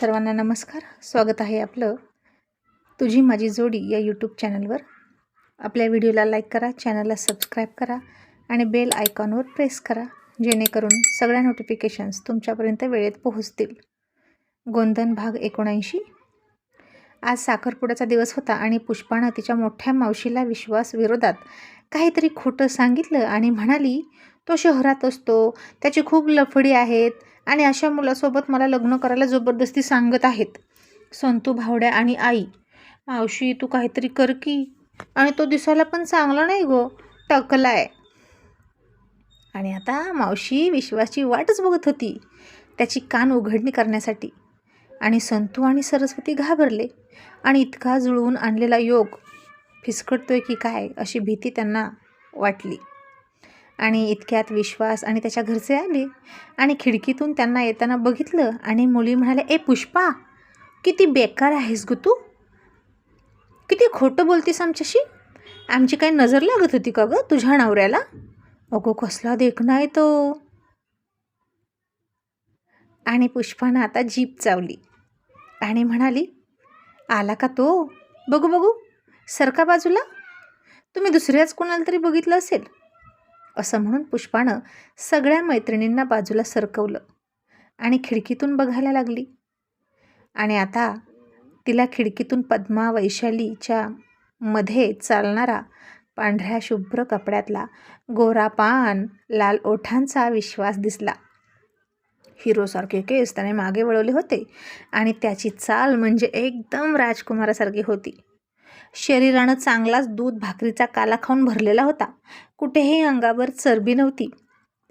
सर्वांना नमस्कार. स्वागत आहे आपलं तुझी माझी जोडी या यूट्यूब चॅनलवर. आपल्या व्हिडिओला लाईक करा, चॅनलला सबस्क्राईब करा आणि बेल आयकॉनवर प्रेस करा, जेणेकरून सगळ्या नोटिफिकेशन्स तुमच्यापर्यंत वेळेत पोहोचतील. गोंधन भाग 79. आज साखरपुड्याचा दिवस होता आणि पुष्पानं तिच्या मोठ्या मावशीला विश्वास विरोधात काहीतरी खोटं सांगितलं आणि म्हणाली, तो शहरात असतो, त्याची खूप लफडी आहेत आणि अशा मुलासोबत मला लग्न करायला जबरदस्ती सांगत आहेत. संतू, भावड्या आणि आई, मावशी तू काहीतरी कर की, आणि तो दिसायला पण चांगला नाही गो, टकलाय. आणि आता मावशी विश्वासची वाटच बघत होती त्याची कान उघडणी करण्यासाठी. आणि संतू आणि सरस्वती घाबरले आणि इतका जुळवून आणलेला योग फिसकटतोय की काय अशी भीती त्यांना वाटली. आणि इतक्यात विश्वास आणि त्याच्या घरचे आले आणि खिडकीतून त्यांना येताना बघितलं आणि मुली म्हणाल्या, ए पुष्पा, किती बेकार आहेस गं तू, किती खोटं बोलतीस आमच्याशी. आमची काही नजर लागत होती का गं तुझ्या नवऱ्याला? अगो कसला देखणा आहे तो. आणि पुष्पानं आता जीभ चावली आणि म्हणाली, आला का तो, बघू बघू, सरका बाजूला, तुम्ही दुसऱ्याच कोणाला तरी बघितलं असेल. असं म्हणून पुष्पानं सगळ्या मैत्रिणींना बाजूला सरकवलं आणि खिडकीतून बघायला लागली. आणि आता तिला खिडकीतून पद्मा वैशालीच्या मध्ये चालणारा पांढऱ्या शुभ्र कपड्यातला गोरा पान, लाल ओठांचा विश्वास दिसला. हिरोसारखे केस त्याने मागे वळवले होते आणि त्याची चाल म्हणजे एकदम राजकुमारासारखी होती. शरीरानं चांगलाच दूध भाकरीचा काला खाऊन भरलेला होता. कुठेही अंगावर चरबी नव्हती,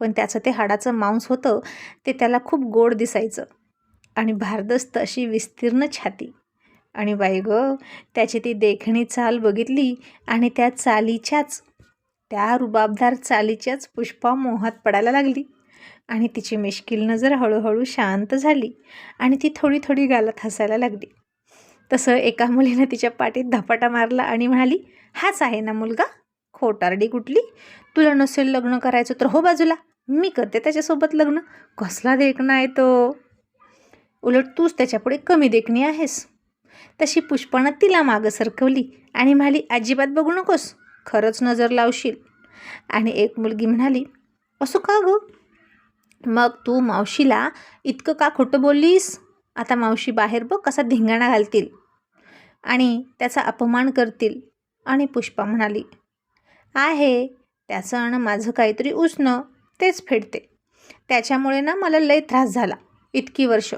पण त्याचं ते हाडाचं मांस होतं ते त्याला खूप गोड दिसायचं. आणि भारदस्त अशी विस्तीर्ण छाती. आणि बाई गं, त्याची ती देखणी चाल बघितली आणि त्या रुबाबदार चालीच्याच पुष्पा मोहात पडायला लागली. आणि तिची मिश्किल नजर हळूहळू शांत झाली आणि ती थोडी थोडी गालात हसायला लागली. तसं एका मुलीनं तिच्या पाठीत धपाटा मारला आणि म्हणाली, हाच आहे ना मुलगा, खोटारडी कुठली, तुला नसेल लग्न करायचं तर हो बाजूला, मी करते त्याच्यासोबत लग्न, कसला देखणा आहे तो, उलट तूच त्याच्यापुढे कमी देखणी आहेस. तशी पुष्पानं तिला मागं सरकवली आणि म्हणाली, अजिबात बघू नकोस, खरंच नजर लावशील. आणि एक मुलगी म्हणाली, असं का गं, मग तू मावशीला इतकं का खोटं बोललीस, आता मावशी बाहेर बघ कसा धिंगाणा घालतील आणि त्याचा अपमान करतील. आणि पुष्पा म्हणाली, आहे त्याचं आणि माझं काहीतरी उसणं, तेच फेडते, त्याच्यामुळे ना मला लय त्रास झाला इतकी वर्ष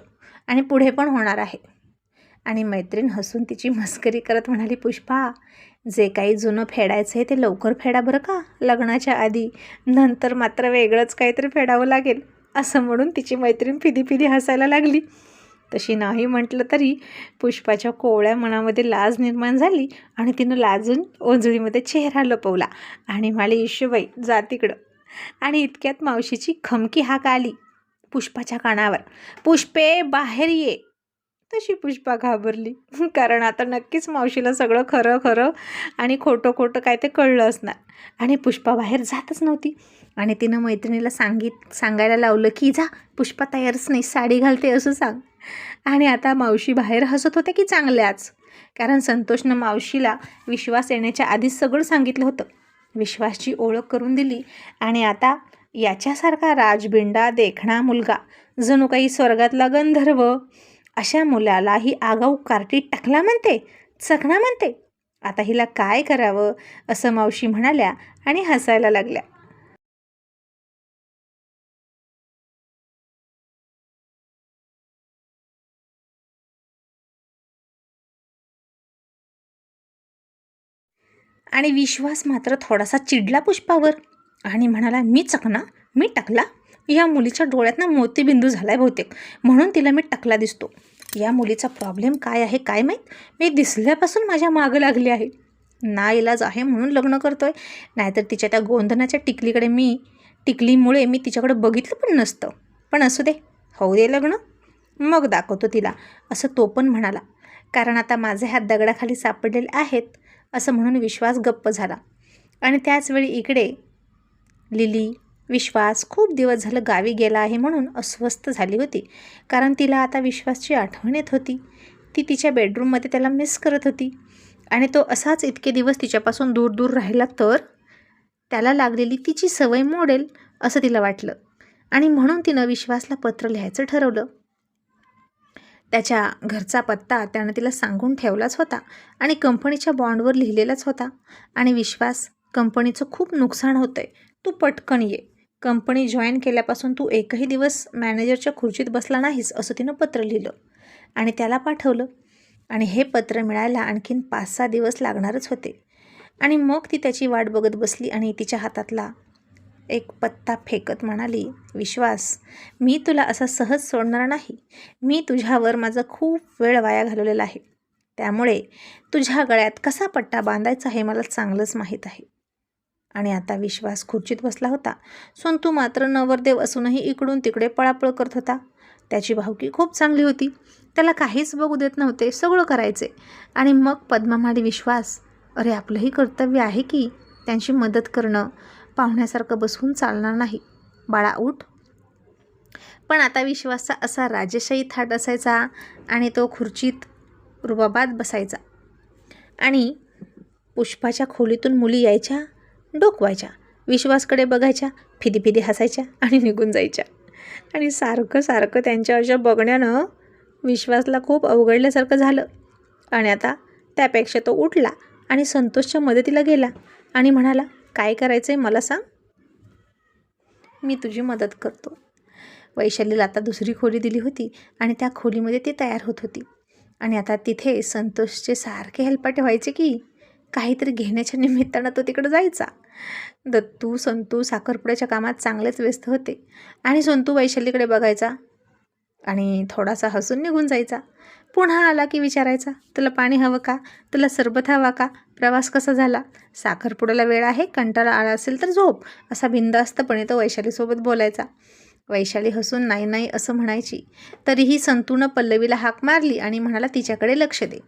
आणि पुढे पण होणार आहे. आणि मैत्रीण हसून तिची मस्करी करत म्हणाली, पुष्पा, जे काही जुनं फेडायचं आहे ते लवकर फेडा बरं का, लग्नाच्या आधी, नंतर मात्र वेगळंच काहीतरी फेडावं लागेल. असं म्हणून तिची मैत्रीण फिदी फिदी हसायला लागली. तशी नाही म्हटलं तरी पुष्पाच्या कोवळ्या मनामध्ये लाज निर्माण झाली आणि तिनं लाजून ओंजळीमध्ये चेहरा लपवला आणि म्हणाली, इशूबाई जा तिकडं. आणि इतक्यात मावशीची खमकी हाक आली पुष्पाच्या कानावर, पुष्पे बाहेर ये. तशी पुष्पा घाबरली, कारण आता नक्कीच मावशीला सगळं खरं खरं आणि खोटं खोटं काय ते कळलं असणार. आणि पुष्पा बाहेर जातच नव्हती. आणि तिनं मैत्रिणीला सांगायला लावलं की जा, पुष्पा तयारच नाही, साडी घालते असं सांग. आणि आता मावशी बाहेर हसत होते की चांगल्याच, कारण संतोषनं मावशीला विश्वास येण्याच्या आधीच सगळं सांगितलं होतं, विश्वासची ओळख करून दिली. आणि आता याच्यासारखा राजबिंडा देखणा मुलगा, जणू काही स्वर्गातला गंधर्व, अशा मुलाला ही आगाऊ कार्टी टकला म्हणते, चकणा म्हणते. आता हिला काय करावं असं मावशी म्हणाल्या आणि हसायला लागल्या. आणि विश्वास मात्र थोडासा चिडला पुष्पावर आणि म्हणाला, मी चकना, मी टकला, या मुलीच्या डोळ्यातनं मोतीबिंदू झालाय बहुतेक, म्हणून तिला मी टकला दिसतो. या मुलीचा प्रॉब्लेम काय आहे काय माहीत, मी दिसल्यापासून माझ्या मागं लागली आहे. नाइलाज आहे म्हणून लग्न करतोय, नाहीतर तिच्या त्या गोंधनाच्या टिकलीमुळे मी तिच्याकडे बघितलं पण नसतं. पण असू दे, होऊ दे लग्न, मग दाखवतो तिला, असं तो पण म्हणाला, कारण आता माझे हात दगडाखाली सापडलेले आहेत. असं म्हणून विश्वास गप्प झाला. आणि त्याचवेळी इकडे लिली, विश्वास खूप दिवस झालं गावी गेला आहे म्हणून अस्वस्थ झाली होती, कारण तिला आता विश्वासची आठवण येत होती. ती तिच्या बेडरूममध्ये त्याला मिस करत होती आणि तो असाच इतके दिवस तिच्यापासून दूर दूर राहिला तर त्याला लागलेली तिची सवय मोडेल असं तिला वाटलं आणि म्हणून तिनं विश्वासला पत्र लिहायचं ठरवलं. त्याच्या घरचा पत्ता त्यानं तिला सांगून ठेवलाच होता आणि कंपनीच्या बॉन्डवर लिहिलेलाच होता. आणि विश्वास, कंपनीचं खूप नुकसान होतंय, तू पटकन ये. कंपनी जॉईन केल्यापासून तू एकही दिवस मॅनेजरच्या खुर्चीत बसला नाहीस असं तिनं पत्र लिहिलं आणि त्याला पाठवलं. आणि हे पत्र मिळायला आणखीन 5-6 दिवस लागणारच होते. आणि मग ती त्याची वाट बघत बसली आणि तिच्या हातातला एक पत्ता फेकत म्हणाली, विश्वास, मी तुला असं सहज सोडणार नाही. मी तुझ्यावर माझा खूप वेळ वाया घालवलेला आहे, त्यामुळे तुझ्या गळ्यात कसा पट्टा बांधायचा हे मला चांगलंच माहीत आहे. आणि आता विश्वास खुर्चीत बसला होता. संतू मात्र नवरदेव असूनही इकडून तिकडे पळापळ करत होता. त्याची भावकी खूप चांगली होती, त्याला काहीच बघू देत नव्हते, सगळं करायचे. आणि मग पद्मा म्हणाली, विश्वास, अरे आपलंही कर्तव्य आहे की त्यांची मदत करणं. पाहुण्यासारखं बसून चालणार नाही, बाळा उठ. पण आता विश्वासचा असा राजेशाही थाट असायचा आणि तो खुर्चीत रुबाबात बसायचा. आणि पुष्पाच्या खोलीतून मुली यायच्या, डोकवायच्या, विश्वासकडे बघायच्या, फिदी फिदी हसायच्या आणि निघून जायच्या. आणि सारखं सारखं त्यांच्या अशा बघण्यानं विश्वासला खूप अवघडल्यासारखं झालं. आणि आता त्यापेक्षा तो उठला आणि संतोषच्या मदतीला गेला आणि म्हणाला, काय करायचं आहे मला सांग, मी तुझी मदत करतो. वैशालीला आता दुसरी खोली दिली होती आणि त्या खोलीमध्ये ती तयार होत होती. आणि आता तिथे संतोषचे सारखे हेलपाटे व्हायचे की काहीतरी घेण्याच्या निमित्तानं तो तिकडं जायचा. दत्तू, संतू साखरपुड्याच्या कामात चांगलेच व्यस्त होते आणि संतू वैशालीकडे बघायचा आणि थोडासा हसून निघून जायचा. पुन्हा आला की विचारायचा, तुला पाणी हवं का, तुला सरबत हवा का, प्रवास कसा झाला, साखरपुड्याला वेळ आहे, कंटाळा आला असेल तर झोप, असा बिनधास्तपणे तो वैशालीसोबत बोलायचा. वैशाली हसून नाही नाही असं म्हणायची. तरीही संतूनं पल्लवीला हाक मारली आणि म्हणाला, तिच्याकडे लक्ष दे.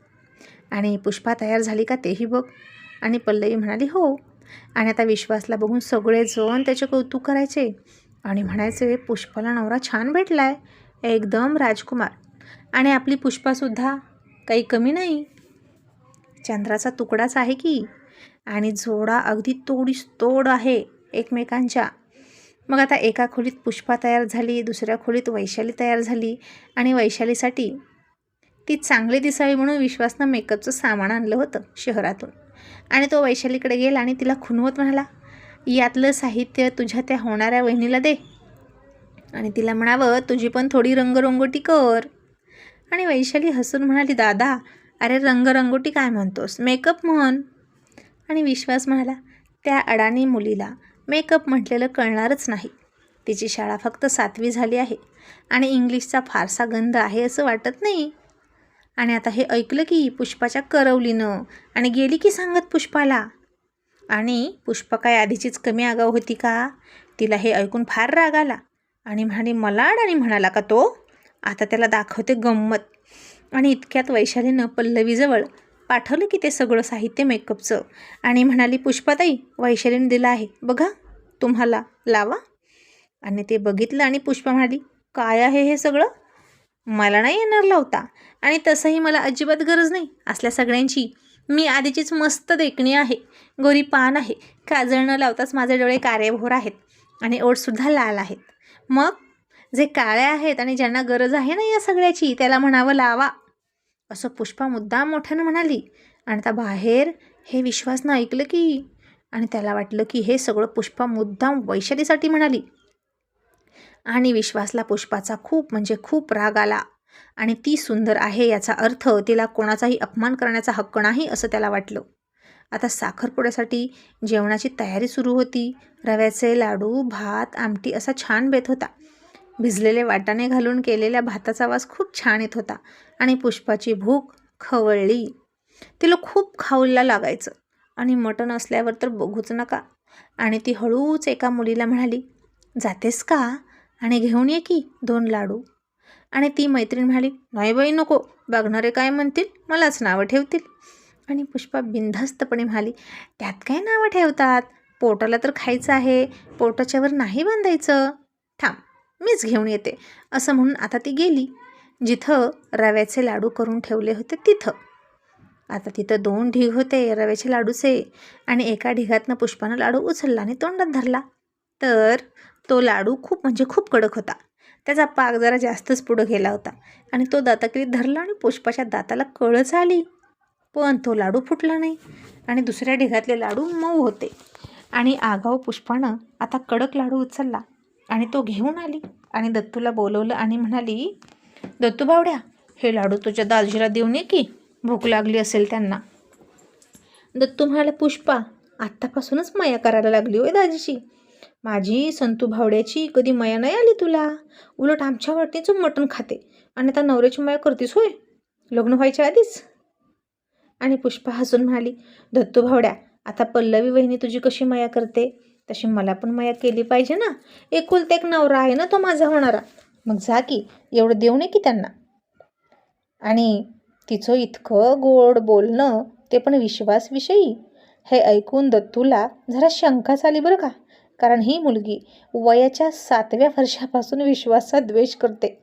आणि पुष्पा तयार झाली का तेही बघ. आणि पल्लवी म्हणाली, हो. आणि आता विश्वासला बघून सगळेजण त्याचे कौतुक करायचे आणि म्हणायचे, पुष्पाला नवरा छान भेटलाय, एकदम राजकुमार. आणि आपली पुष्पासुद्धा काही कमी नाही, चंद्राचा तुकडाच आहे की. आणि जोडा अगदी तोडीस तोड आहे एकमेकांच्या. मग आता एका खोलीत पुष्पा तयार झाली, दुसऱ्या खोलीत वैशाली तयार झाली. आणि वैशालीसाठी ती चांगली दिसावी म्हणून विश्वासनं मेकअपचं सामान आणलं होतं शहरातून. आणि तो वैशालीकडे गेला आणि तिला खुणवत म्हणाला, यातलं साहित्य तुझ्या त्या होणाऱ्या वहिनीला दे आणि तिला म्हणावं, तुझी पण थोडी रंगरंगोटी कर. आणि वैशाली हसून म्हणाली, दादा, अरे रंगरंगोटी काय म्हणतोस, मेकअप म्हण. आणि विश्वास म्हणाला, त्या अडाणी मुलीला मेकअप म्हटलेलं कळणारच नाही, तिची शाळा फक्त 7वी झाली आहे आणि इंग्लिशचा फारसा गंध आहे असं वाटत नाही. आणि आता हे ऐकलं की पुष्पाच्या करवलीनं आणि गेली की सांगत पुष्पाला. आणि पुष्पा काय आधीचीच कमी आगाऊ होती का, तिला हे ऐकून फार राग आला आणि म्हणाली, मला अडाणी म्हणाला का तो, आता त्याला दाखवते गंमत. आणि इतक्यात वैशालीनं पल्लवीजवळ पाठवलं की ते सगळं साहित्य मेकअपचं आणि म्हणाली, पुष्पाताई, वैशालीने दिलं आहे बघा, तुम्हाला लावा. आणि ते बघितलं आणि पुष्पा म्हणाली, काय आहे हे सगळं, मला नाही येणार लावता आणि तसंही मला अजिबात गरज नाही असल्या सगळ्यांची. मी आधीचीच मस्त देखणी आहे, गोरी पान आहे, काजळ न लावताच माझे डोळे कारेभोर आहेत आणि ओठसुद्धा लाल आहेत. मग जे काळे आहेत आणि ज्यांना गरज आहे ना या सगळ्याची, त्याला म्हणावं लावा, असं पुष्पा मुद्दाम मोठ्यानं म्हणाली. आणि आता बाहेर हे विश्वासनं ऐकलं की आणि त्याला वाटलं की हे सगळं पुष्पा मुद्दाम वैशालीसाठी म्हणाली. आणि विश्वासला पुष्पाचा खूप म्हणजे खूप राग आला आणि ती सुंदर आहे याचा अर्थ तिला कोणाचाही अपमान करण्याचा हक्क नाही असं त्याला वाटलं. आता साखरपुड्यासाठी जेवणाची तयारी सुरू होती. रव्याचे लाडू, भात, आमटी असा छान बेत होता. भिजलेले वाटाणे घालून केलेल्या भाताचा वास खूप छान येत होता आणि पुष्पाची भूक खवळली. तिला खूप खाऊला लागायचं आणि मटण असल्यावर तर बघूच नका. आणि ती हळूच एका मुलीला म्हणाली, जातेस का आणि घेऊन ये की 2 लाडू. आणि ती मैत्रीण म्हणाली, नाही बाई नको, बघणारे काय म्हणतील, मलाच नावं ठेवतील. आणि पुष्पा बिनधास्तपणे म्हणाली, त्यात काय नावं ठेवतात, पोटाला तर खायचं आहे, पोटाच्यावर नाही बांधायचं. थांब, मीच घेऊन येते. असं म्हणून आता ती गेली जिथं रव्याचे लाडू करून ठेवले होते तिथं. आता तिथं 2 ढीग होते रव्याचे लाडूचे आणि एका ढिगातनं पुष्पानं लाडू उचलला आणि तोंडात धरला. तर तो लाडू खूप म्हणजे खूप कडक होता. त्याचा पाक जरा जास्तच पुढं गेला होता आणि तो दाताखाली धरला आणि पुष्पाच्या दाताला कळच आली. पण तो लाडू फुटला नाही आणि दुसऱ्या ढिगातले लाडू मऊ होते. आणि आगाऊ पुष्पानं आता कडक लाडू उचलला आणि तो घेऊन आली आणि दत्तूला बोलवलं आणि म्हणाली, दत्तू भावड्या, हे लाडू तुझ्या दाजीला देऊन ये की, भूक लागली असेल त्यांना. दत्तू म्हणाला, पुष्पा, आत्तापासूनच मया करायला लागली होय दाजीची. माझी संतू भावड्याची कधी मया नाही आली तुला. उलट आमच्या वाटणीचं मटण खाते आणि आता नवऱ्याची मया करतीस होय, लग्न व्हायच्या आधीच. आणि पुष्पा हसून म्हणाली, दत्तू भावड्या, आता पल्लवी वहिनी तुझी कशी मया करते तशी मला पण मया केली पाहिजे ना. एकुलता एक नवरा आहे ना तो माझा होणारा. मग जा की, एवढं देऊ नये की त्यांना. आणि तिचं इतकं गोड बोलणं, ते पण विश्वासविषयी, हे ऐकून दत्तूला जरा शंकाच आली बरं का. कारण ही मुलगी वयाच्या 7व्या वर्षापासून विश्वासाचा द्वेष करते.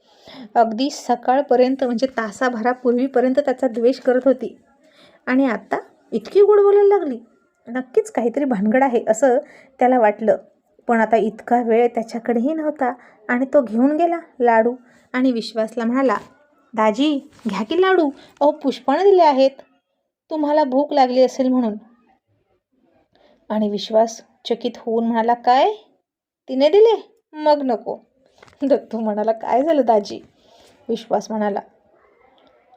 अगदी सकाळपर्यंत म्हणजे तासाभरापूर्वीपर्यंत त्याचा द्वेष करत होती आणि आता इतकी गोड बोलायला लागली. नक्कीच काहीतरी भानगड आहे असं त्याला वाटलं. पण आता इतका वेळ त्याच्याकडेही नव्हता आणि तो घेऊन गेला लाडू आणि विश्वासला म्हणाला, दाजी घ्या की लाडू, अहो पुष्पाने दिले आहेत, तुम्हाला भूक लागली असेल म्हणून. आणि विश्वास चकित होऊन म्हणाला, काय, तिने दिले? मग नको. दत्तू म्हणाला, काय झालं दाजी? विश्वास म्हणाला,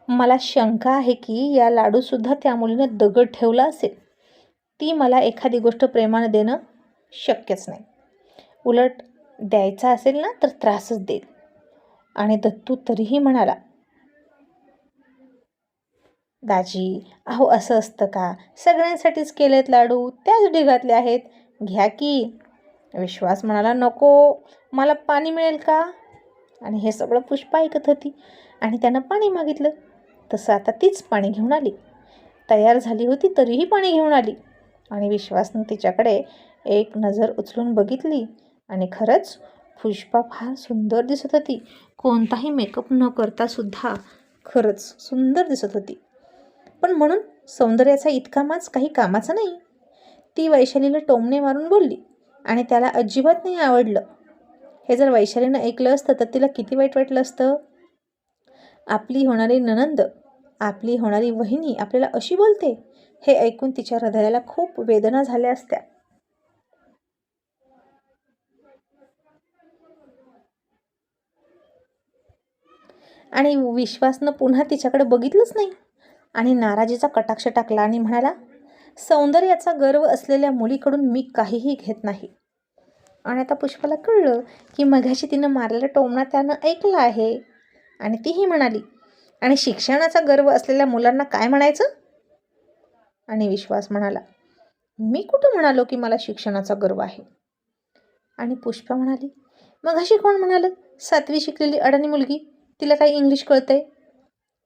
मला शंका आहे की या लाडूसुद्धा त्या मुलीनं दगड ठेवला असेल. ती मला एखादी गोष्ट प्रेमानं देणं शक्यच नाही. उलट द्यायचा असेल ना तर त्रासच देईल. आणि दत्तू तरीही म्हणाला, दाजी, अहो असं असतं का? सगळ्यांसाठीच केलेत लाडू, त्याच ढिगातले आहेत, घ्या की. विश्वास म्हणाला, नको, मला पाणी मिळेल का? आणि हे सगळं पुष्पा ऐकत होती आणि त्यानं पाणी मागितलं. तसं आता तीच पाणी घेऊन आली. तयार झाली होती तरीही पाणी घेऊन आली. आणि विश्वासनं तिच्याकडे एक नजर उचलून बघितली आणि खरंच पुष्पा फार सुंदर दिसत होती. कोणताही मेकअप न करता सुद्धा खरंच सुंदर दिसत होती. पण म्हणून सौंदर्याचा इतका माज काही कामाचा नाही. ती वैशालीला टोमणे मारून बोलली आणि त्याला अजिबात नाही आवडलं. हे जर वैशालीनं ऐकलं असतं तर तिला किती वाईट वाटलं असतं. आपली होणारी नणंद, आपली होणारी वहिनी आपल्याला अशी बोलते, हे ऐकून तिच्या हृदयाला खूप वेदना झाल्या असत्या. आणि विश्वासनं पुन्हा तिच्याकडे बघितलंच नाही आणि नाराजीचा कटाक्ष टाकला आणि म्हणाला, सौंदर्याचा गर्व असलेल्या मुलीकडून मी काहीही घेत नाही. आणि आता पुष्पाला कळलं की मघाशी तिनं मारलेला टोमणा त्यानं ऐकला आहे. आणि तीही म्हणाली, आणि शिक्षणाचा गर्व असलेल्या मुलांना काय म्हणायचं? आणि विश्वास म्हणाला, मी कुठं म्हणालो की मला शिक्षणाचा गर्व आहे? आणि पुष्पा म्हणाली, मघाशी कोण म्हणालं 7वी शिकलेली अडाणी मुलगी, तिला काही इंग्लिश कळतंय?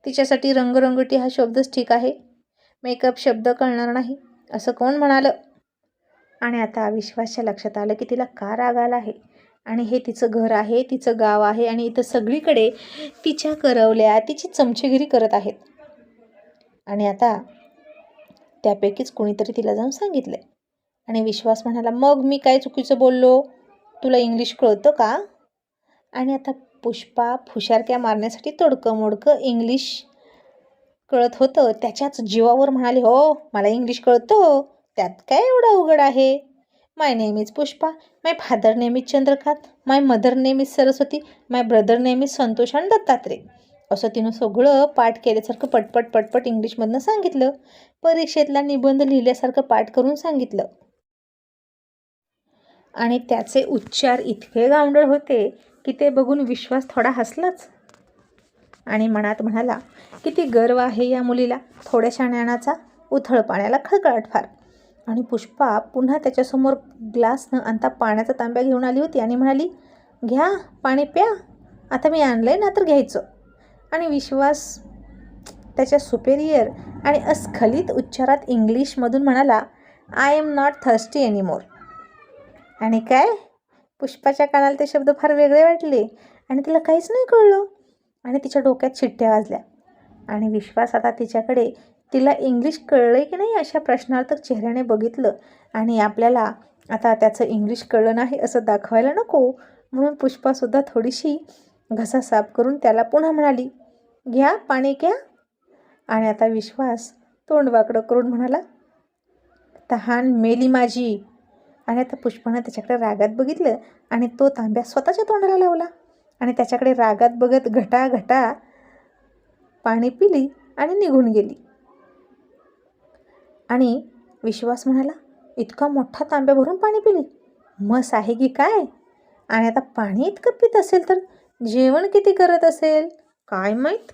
तिच्यासाठी रंगरंगटी हा शब्दच ठीक आहे, मेकअप शब्द कळणार नाही असं कोण म्हणालं? आणि आता विश्वासच्या लक्षात आलं की तिला का राग आला आहे. आणि हे तिचं घर आहे, तिचं गाव आहे आणि इथं सगळीकडे तिच्या करवल्या, तिची चमचेगिरी करत आहेत. आणि आता त्यापैकीच कोणीतरी तिला जाऊन सांगितलं. आणि विश्वास म्हणाला, मग मी काय चुकीचं बोललो? तुला इंग्लिश कळतं का? आणि आता पुष्पा फुशारक्या मारण्यासाठी तोडकं मोडकं इंग्लिश कळत होतं त्याच्याच जीवावर म्हणाली, हो मला इंग्लिश कळतं, त्यात काय एवढं अवघड आहे? My name is Pushpa, my father name is Chandrakant, my mother name is Saraswati, my brother name is Santosh आणि दत्तात्रय. असं तिनं सगळं पाठ केल्यासारखं पटपट पटपट इंग्लिशमधनं सांगितलं. परीक्षेतला निबंध लिहिल्यासारखं पाठ करून सांगितलं. आणि त्याचे उच्चार इतके गावंढळ होते की ते बघून विश्वास थोडा हसलाच आणि मनात म्हणाला, किती गर्व आहे या मुलीला, थोड्याशा ज्ञानाचा, उथळ पाण्याला खळखळाट फार. आणि पुष्पा पुन्हा त्याच्यासमोर ग्लास न आणता पाण्याचा तांब्या घेऊन आली होती आणि म्हणाली, घ्या पाणी प्या, आता मी आणलं आहे ना तर घ्यायचं. आणि विश्वास त्याच्या सुपेरियर आणि अस्खलित उच्चारात इंग्लिशमधून म्हणाला, I am not thirsty anymore. आणि काय पुष्पाच्या कानाला ते शब्द फार वेगळे वाटले आणि तिला काहीच नाही कळलं आणि तिच्या डोक्यात शिट्ट्या वाजल्या. आणि विश्वास आता तिच्याकडे तिला इंग्लिश कळलं की नाही अशा प्रश्नार्थक चेहऱ्याने बघितलं. आणि आपल्याला आता त्याचं इंग्लिश कळलं नाही असं दाखवायला नको म्हणून पुष्पासुद्धा थोडीशी घसा साफ करून त्याला पुन्हा म्हणाली, घ्या पाणी घ्या. आणि आता विश्वास तोंड वाकडं करून म्हणाला, तहान मेली माझी. आणि आता पुष्पानं त्याच्याकडे रागात बघितलं आणि तो तांब्या स्वतःच्या तोंडाला लावला आणि त्याच्याकडे रागात बघत घटा घटा पाणी पिली आणि निघून गेली. आणि विश्वास म्हणाला, इतका मोठा तांब्या भरून पाणी पिली, मस आहे की काय? आणि आता पाणी इतकं पित असेल तर जेवण किती करत असेल काय माहीत.